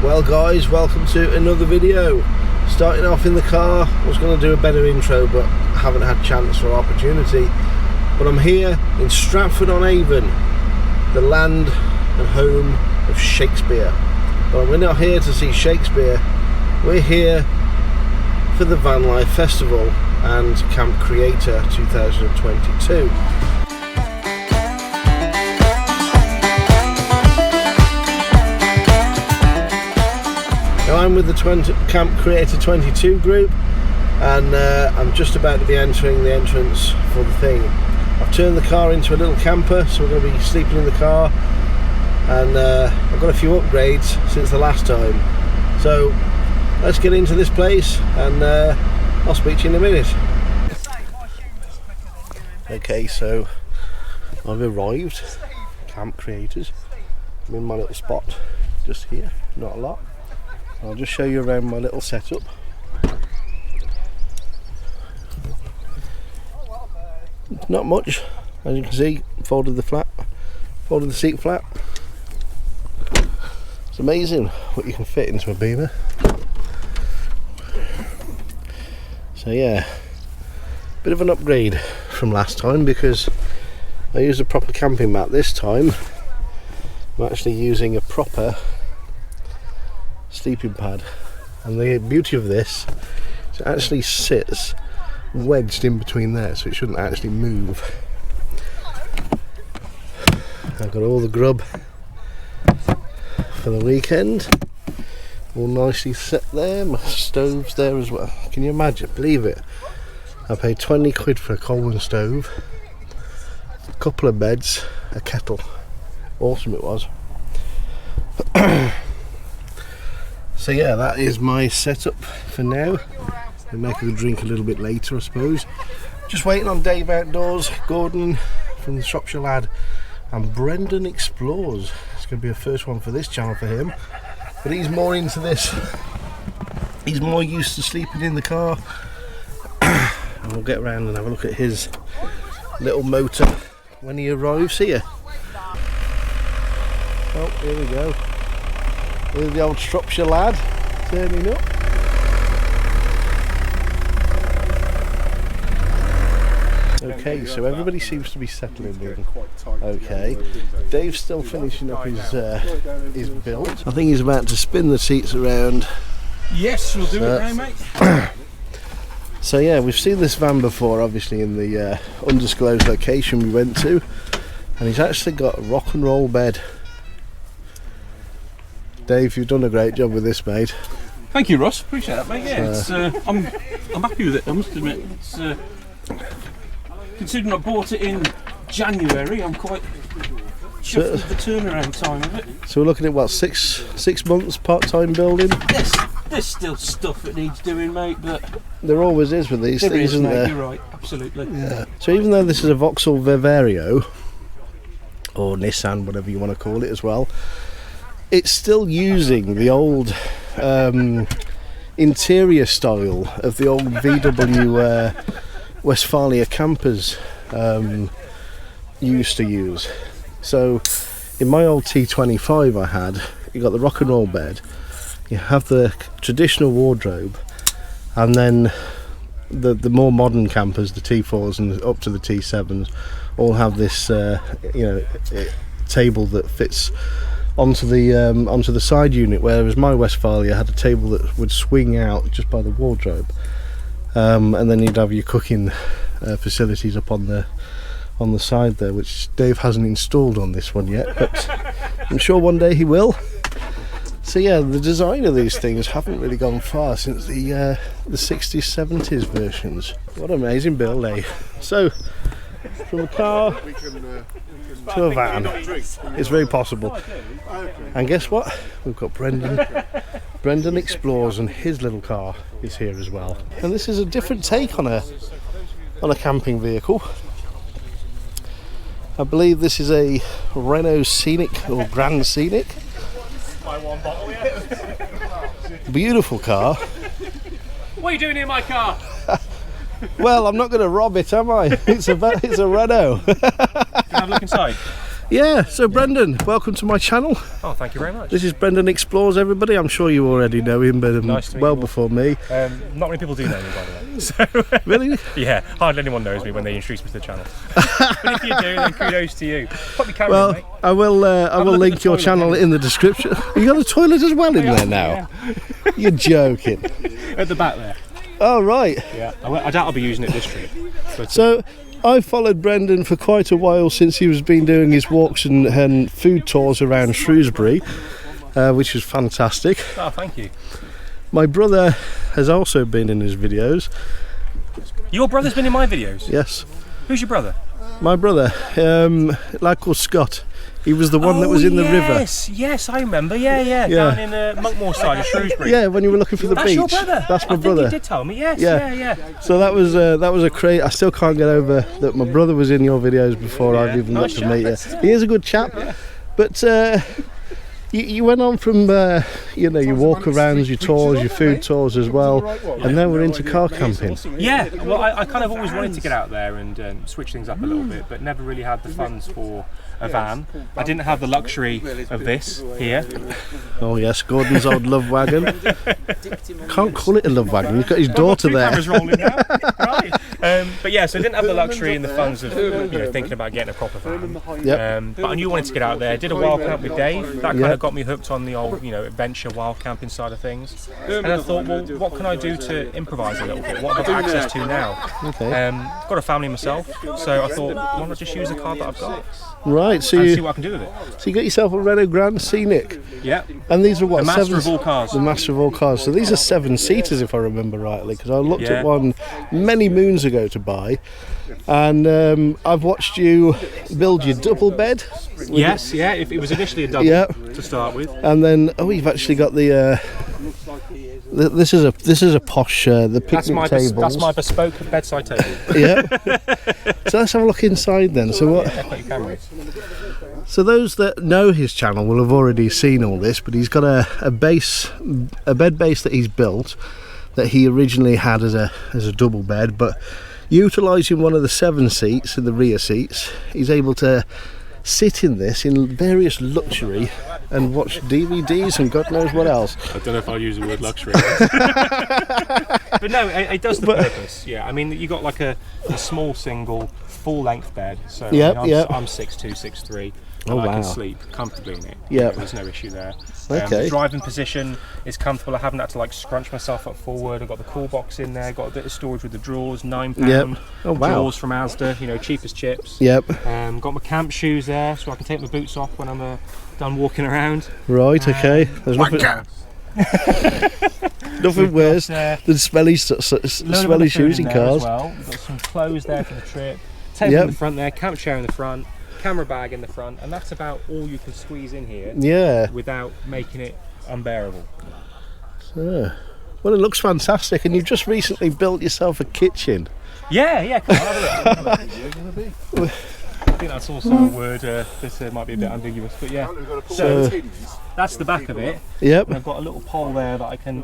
Well guys, welcome to another video. Starting off in the car. I was going to do a better intro but haven't had chance or opportunity. But I'm here in Stratford on Avon, the land and home of Shakespeare. But we're not here to see Shakespeare, we're here for the VanLife Festival and Camp Creator 2022. Now I'm with the Camp Creator 22 group, and I'm just about to be entering the entrance for the thing. I've turned the car into a little camper, so we're going to be sleeping in the car, and I've got a few upgrades since the last time. So let's get into this place, and I'll speak to you in a minute. Okay, so I've arrived, Camp Creators. I'm in my little spot just here, not a lot. I'll just show you around my little setup. Not much, as you can see. Folded the seat flat. It's amazing what you can fit into a Beamer. So yeah, bit of an upgrade from last time because I used a proper camping mat this time. I'm actually using a proper sleeping pad, and the beauty of this is it actually sits wedged in between there, so it shouldn't actually move. I've got all the grub for the weekend all nicely set there. My stove's there as well. Can you imagine? Believe it, I paid 20 quid for a Coleman stove, a couple of beds, a kettle. Awesome it was. So yeah, that is my setup for now. We'll make a drink a little bit later, I suppose. Just waiting on Dave Outdoors, Gordon from the Shropshire Lad, and Brenden Explores. It's going to be a first one for this channel for him, but he's more into this. He's more used to sleeping in the car. And we'll get around and have a look at his little motor when he arrives here. Oh, here we go. There's the old Shropshire Lad turning up. Okay, so everybody seems to be settling in. Okay, Dave's still finishing up his build. I think he's about to spin the seats around. Yes, we'll do it now, mate. So yeah, we've seen this van before, obviously in the undisclosed location we went to, and he's actually got a rock and roll bed. Dave, you've done a great job with this, mate. Thank you, Ross. Appreciate that, mate. Yeah, it's, I'm happy with it. I must admit. It's, considering I bought it in January, I'm quite chuffed with the turnaround time of it. So we're looking at what, six months part-time building? There's still stuff that needs doing, mate, but there always is with these things, isn't there? You're right, absolutely. Yeah. So even though this is a Vauxhall Vivario, or Nissan, whatever you want to call it as well, it's still using the old interior style of the old VW Westphalia campers used to use. So in my old T25 I had, you got the rock and roll bed, you have the traditional wardrobe, and then the more modern campers, the T4s and up to the T7s, all have this table that fits onto the side unit, whereas my Westphalia had a table that would swing out just by the wardrobe, and then you'd have your cooking facilities up on the side there, which Dave hasn't installed on this one yet, but I'm sure one day he will. So yeah, the design of these things haven't really gone far since the 60s, 70s versions. What an amazing build, eh? So from a car to a van, it's very possible. And guess what? We've got Brenden Explores, and his little car is here as well. And this is a different take on a camping vehicle. I believe this is a Renault Scenic or Grand Scenic. Beautiful car. What are you doing in my car? Well, I'm not going to rob it, am I? It's a Renault. Can I have a look inside? Yeah, so Brenden, welcome to my channel. Oh, thank you very much. This is Brenden Explores, everybody. I'm sure you already know him, but Nice to meet well you. before me. Not many people do know me, by the way. So, Really? yeah, hardly anyone knows me when they introduce me to the channel. But if you do, then kudos to you. Put the camera Well, in, mate. I will look link at the your toilet, channel then. in the description. You got a toilet as well in there now? Yeah. You're joking. At the back there. Oh, right. Yeah, I doubt I'll be using it this trip. But, So, I've followed Brenden for quite a while since he was been doing his walks and food tours around Shrewsbury, which was fantastic. oh, thank you. My brother has also been in his videos. Your brother's been in my videos? Yes, Who's your brother? my brother, a lad called Scott. He was the one that was in the river. Yes, I remember. Yeah. Down in the Monkmoor side of Shrewsbury. Yeah, when you were looking for the That's beach. your brother. That's my I brother. think you did tell me. Yes. Yeah. Yeah. So that was a crazy. I still can't get over that my brother was in your videos before I've even got Nice to chap. meet you. He is a good chap, but you went on from your walk arounds, your tours, your food tours as well, and now we're into car camping. Yeah, well, I kind of always wanted to get out there and switch things up a little bit, but never really had the funds for a van. I didn't have the luxury of this here. Oh yes, Gordon's old love wagon. Can't call it a love wagon. He's got his daughter there. Cameras rolling now. Right. But yeah, so I didn't have the luxury and the funds of thinking about getting a proper van. Yep. But I knew I wanted to get out there. Did a wild camp with Dave. That kind of got me hooked on the old, adventure wild camping side of things. And I thought, well, what can I do to improvise a little bit? What have I got access to now? Okay. Got a family myself, so I thought, why not just use the car that I've got Right. So and see you what I can do with it? got yourself a Renault Grand Scenic, Yeah. and these are what, The master seven? of all cars. The master of all cars. So these are 7-seaters, if I remember rightly, because I looked Yeah. at one many moons ago to buy, and I've watched you build your double bed. Yes, yeah. If it was initially a double Yeah. to start with. And then you've actually got the. This is a posh the picnic tables. That's my bespoke bedside table. Yeah. So let's have a look inside then. So what? Yeah, put your camera in. So those that know his channel will have already seen all this, but he's got a bed base that he's built that he originally had as a double bed, but utilising one of the 7 seats in the rear seats, he's able to sit in this in various luxury and watch DVDs and God knows what else. I don't know if I'll use the word luxury. But no, it does the purpose. Yeah, I mean, you got like a small single full length bed. So Yep, I mean, yep. I'm 6'2", 6'3", and Oh, I wow. can sleep comfortably in it. Yep. There's no issue there. Okay. The driving position is comfortable. I haven't had to like scrunch myself up forward. I've got the cool box in there. Got a bit of storage with the drawers. £9 Yep. Oh, wow. drawers from Asda. Cheap as chips. Yep. Got my camp shoes there, so I can take my boots off when I'm done walking around. Right. Okay. There's nothing. Nothing worse than smelly shoes in cars. Well. We've got some clothes there for the trip. Table Yep. in the front there, camp chair in the front, camera bag in the front, and that's about all you can squeeze in here Yeah. without making it unbearable. Well, it looks fantastic, and you've just recently built yourself a kitchen. Yeah, come on, have a look. I think that's also a word that might be a bit ambiguous, but yeah. So that's the back of it. Yep. And I've got a little pole there that I can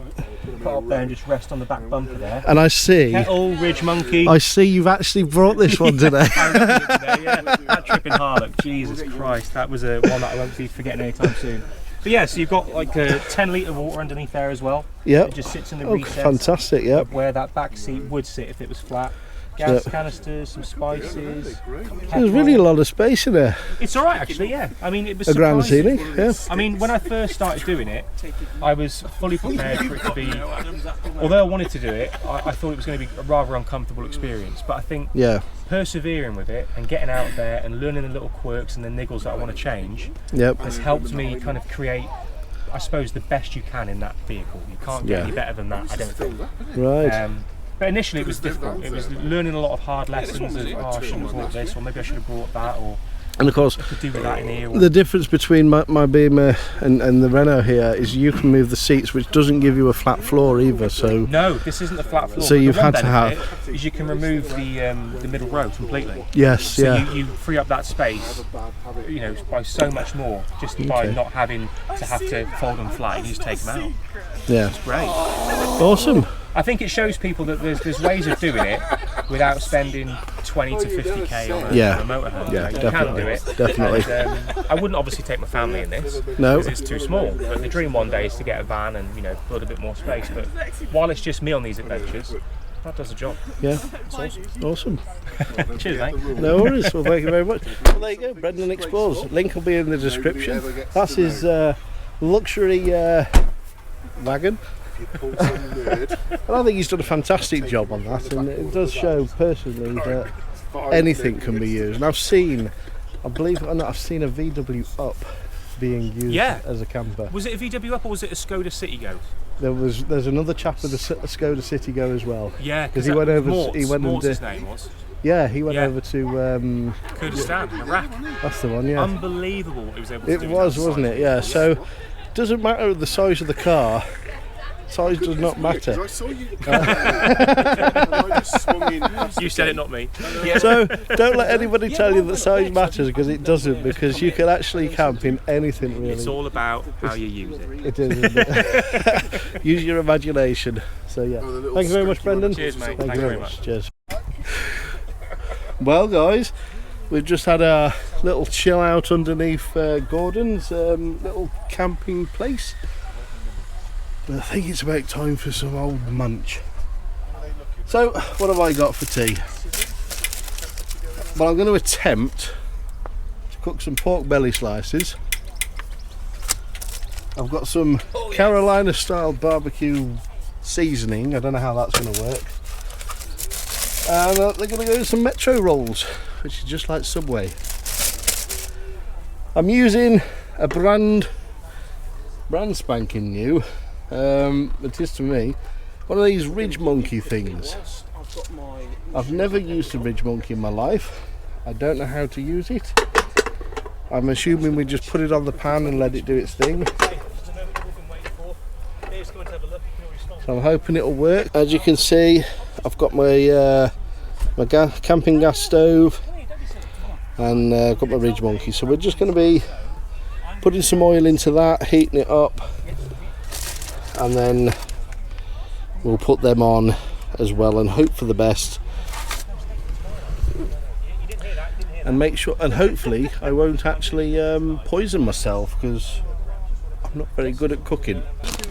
put up there and just rest on the back bumper there. And I see Ridge Monkey. you've actually brought this one today. I remember it today, yeah. That trip in Harlock, Jesus Christ, that was one that I won't be forgetting anytime soon. But yeah, so you've got like a 10-litre water underneath there as well. Yep. It just sits in the Oh, recess fantastic, yep. of where that back seat would sit if it was flat. Gas canisters, some spices. There's really a lot of space in there. It's all right actually, yeah. I mean, it was A ground surprising. ceiling, yeah. I mean, when I first started doing it, I was fully prepared for it to be. Although I wanted to do it, I thought it was going to be a rather uncomfortable experience. But I think Yeah. persevering with it and getting out there and learning the little quirks and the niggles that I want to change Yep. has helped me kind of create, I suppose, the best you can in that vehicle. You can't get Yeah. any better than that, I don't think. Right. But initially it was difficult. It was learning a lot of hard lessons of, I shouldn't have brought this, or maybe I should have brought that, or And of course, I could do with that in here. Or, the difference between my Beamer and the Renault here is you can move the seats, which doesn't give you a flat floor either. So no, this isn't a flat floor. So but you've the one had to have- benefit is you can remove the middle row completely. yes, So yeah, you free up that space, by so much more, just by Okay. not having to have to fold them flat. You just take them out. yeah, Great. awesome. I think it shows people that there's ways of doing it without spending 20 to 50k on a, Yeah. on a motorhome. Yeah, you definitely. can do it. Definitely. And, I wouldn't obviously take my family in this No. because it's too small. But the dream one day is to get a van and build a bit more space. But while it's just me on these adventures, that does the job. Yeah. It's awesome. Awesome. Cheers, mate. No worries. Well, thank you very much. Well, there you go. Brenden Explores. Link will be in the description. That's his luxury wagon. And I think he's done a fantastic job on that, and it does show personally that anything can be used. And I've seen a VW Up being used as a camper. Was it a VW Up or was it a Skoda Citigo? There's another chap with a Skoda Citigo as well. Yeah, because he went over. His name was. Yeah, he went over to Kurdistan, Iraq. That's the one. Yeah. Unbelievable what he was able to do. It was, wasn't it? Yeah. So, doesn't matter the size of the car. Size does not matter. I saw you. I just swung in. You said it, not me. So don't let anybody tell you that size matters, because it doesn't. Because you can actually camp in anything, really. It's all about how you use it. It is. Isn't it? Use your imagination. So yeah. Thank you very much, Brenden. Cheers, mate. Thank you very much. Cheers. Well, guys, we've just had a little chill out underneath Gordon's little camping place. I think it's about time for some old munch. So, what have I got for tea? Well, I'm going to attempt to cook some pork belly slices. I've got some Carolina style barbecue seasoning. I don't know how that's going to work. And they're going to go with some Metro rolls, which is just like Subway. I'm using a brand spanking new. It is to me one of these Ridge Monkey things. I've never used a Ridge Monkey in my life. I don't know how to use it. I'm assuming we just put it on the pan and let it do its thing. So I'm hoping it'll work. As you can see, I've got my camping gas stove and I've got my Ridge Monkey. So we're just going to be putting some oil into that, heating it up, and then we'll put them on as well and hope for the best, and make sure, and hopefully I won't actually poison myself, because I'm not very good at cooking.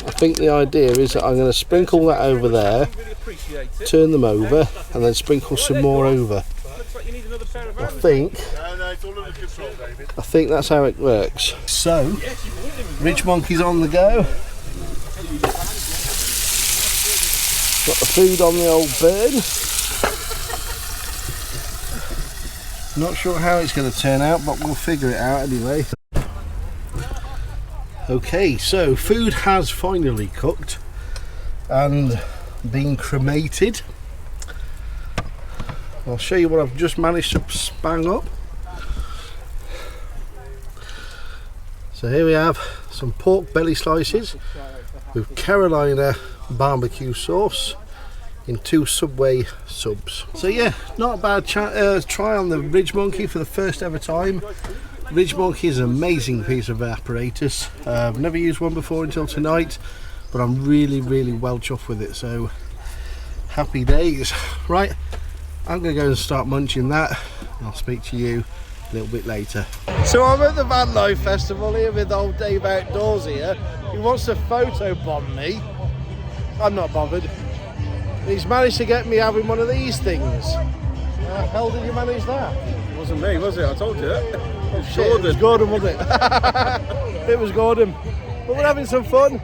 I think the idea is that I'm going to sprinkle that over there, turn them over, and then sprinkle some more over. I think that's how it works. So, Ridge Monkey's on the go. Got the food on the old burn. Not sure how it's going to turn out, but we'll figure it out anyway. Okay, so food has finally cooked and been cremated. I'll show you what I've just managed to spang up. So here we have some pork belly slices with Carolina barbecue sauce in 2 Subway subs. So yeah, not a bad try on the Ridge Monkey for the first ever time. Ridge Monkey is an amazing piece of apparatus. I've never used one before until tonight, but I'm really well chuffed with it, so happy days. Right, I'm going to go and start munching that, and I'll speak to you a little bit later. So I'm at the VanLife Festival here with old Dave Outdoors here. He wants to photo bomb me. I'm not bothered. He's managed to get me having one of these things. How the hell did you manage that? It wasn't me, was it? I told you. Oh shit, it was Gordon, wasn't it? It was Gordon. But we're having some fun.